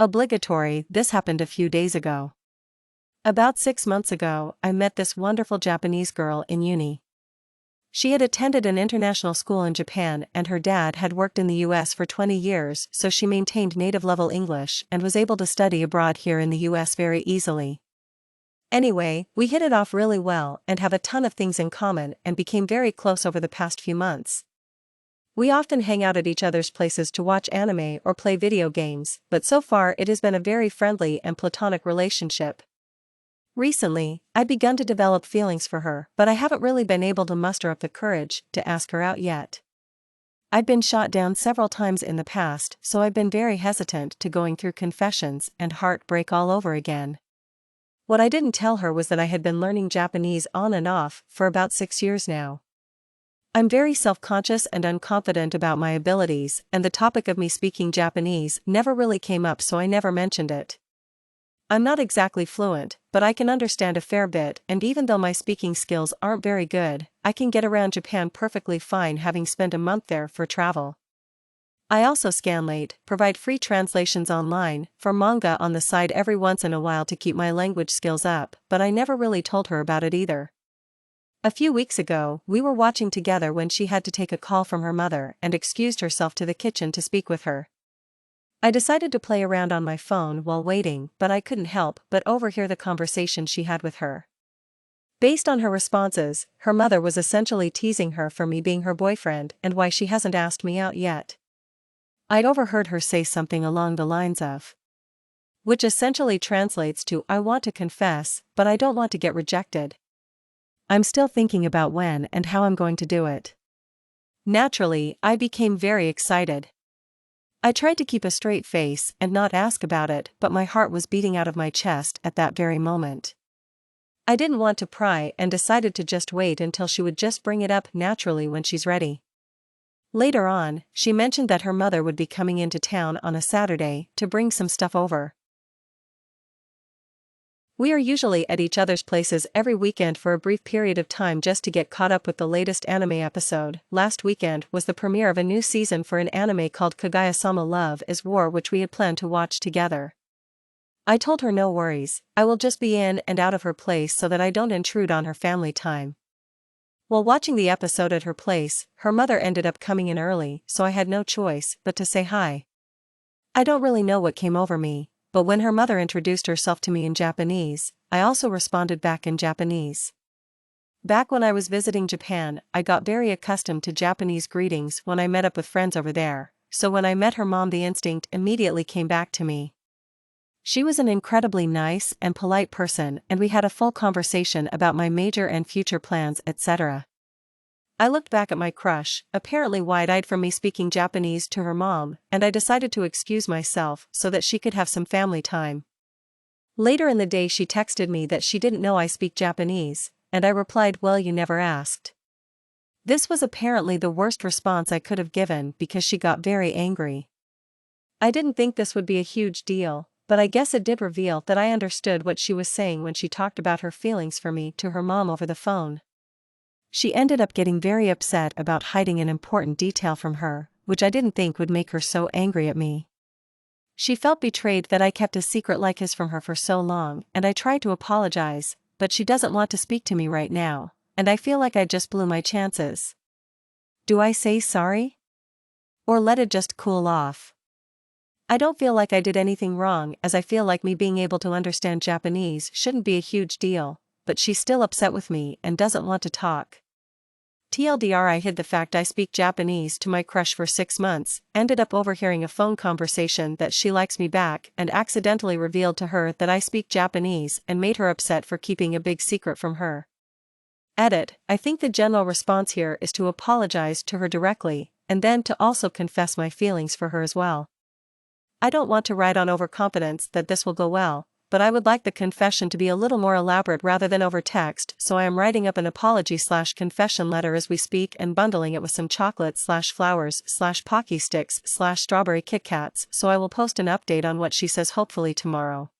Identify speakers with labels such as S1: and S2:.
S1: Obligatory, this happened a few days ago. About 6 months ago, I met this wonderful Japanese girl in uni. She had attended an international school in Japan and her dad had worked in the US for 20 years, so she maintained native-level English and was able to study abroad here in the US very easily. Anyway, we hit it off really well and have a ton of things in common and became very close over the past few months. We often hang out at each other's places to watch anime or play video games, but so far it has been a very friendly and platonic relationship. Recently, I'd begun to develop feelings for her, but I haven't really been able to muster up the courage to ask her out yet. I'd been shot down several times in the past, so I've been very hesitant to going through confessions and heartbreak all over again. What I didn't tell her was that I had been learning Japanese on and off for about 6 years now. I'm very self-conscious and unconfident about my abilities, and the topic of me speaking Japanese never really came up, so I never mentioned it. I'm not exactly fluent, but I can understand a fair bit, and even though my speaking skills aren't very good, I can get around Japan perfectly fine, having spent a month there for travel. I also scanlate, provide free translations online, for manga on the side every once in a while to keep my language skills up, but I never really told her about it either. A few weeks ago, we were watching together when she had to take a call from her mother and excused herself to the kitchen to speak with her. I decided to play around on my phone while waiting, but I couldn't help but overhear the conversation she had with her. Based on her responses, her mother was essentially teasing her for me being her boyfriend and why she hasn't asked me out yet. I'd overheard her say something along the lines of, which essentially translates to, I want to confess, but I don't want to get rejected. I'm still thinking about when and how I'm going to do it. Naturally, I became very excited. I tried to keep a straight face and not ask about it, but my heart was beating out of my chest at that very moment. I didn't want to pry and decided to just wait until she would just bring it up naturally when she's ready. Later on, she mentioned that her mother would be coming into town on a Saturday to bring some stuff over. We are usually at each other's places every weekend for a brief period of time just to get caught up with the latest anime episode. Last weekend was the premiere of a new season for an anime called Kaguya-sama Love is War, which we had planned to watch together. I told her no worries, I will just be in and out of her place so that I don't intrude on her family time. While watching the episode at her place, her mother ended up coming in early, so I had no choice but to say hi. I don't really know what came over me, but when her mother introduced herself to me in Japanese, I also responded back in Japanese. Back when I was visiting Japan, I got very accustomed to Japanese greetings when I met up with friends over there, so when I met her mom the instinct immediately came back to me. She was an incredibly nice and polite person and we had a full conversation about my major and future plans, etc. I looked back at my crush, apparently wide-eyed from me speaking Japanese to her mom, and I decided to excuse myself so that she could have some family time. Later in the day she texted me that she didn't know I speak Japanese, and I replied, well, you never asked. This was apparently the worst response I could have given because she got very angry. I didn't think this would be a huge deal, but I guess it did reveal that I understood what she was saying when she talked about her feelings for me to her mom over the phone. She ended up getting very upset about hiding an important detail from her, which I didn't think would make her so angry at me. She felt betrayed that I kept a secret like his from her for so long, and I tried to apologize, but she doesn't want to speak to me right now, and I feel like I just blew my chances. Do I say sorry? Or let it just cool off? I don't feel like I did anything wrong, as I feel like me being able to understand Japanese shouldn't be a huge deal, but she's still upset with me and doesn't want to talk. TLDR, I hid the fact I speak Japanese to my crush for 6 months, ended up overhearing a phone conversation that she likes me back and accidentally revealed to her that I speak Japanese and made her upset for keeping a big secret from her. Edit, I think the general response here is to apologize to her directly, and then to also confess my feelings for her as well. I don't want to ride on overconfidence that this will go well, but I would like the confession to be a little more elaborate rather than over text, so I am writing up an apology/confession letter as we speak and bundling it with some chocolate/flowers/Pocky sticks/strawberry Kit Kats, so I will post an update on what she says hopefully tomorrow.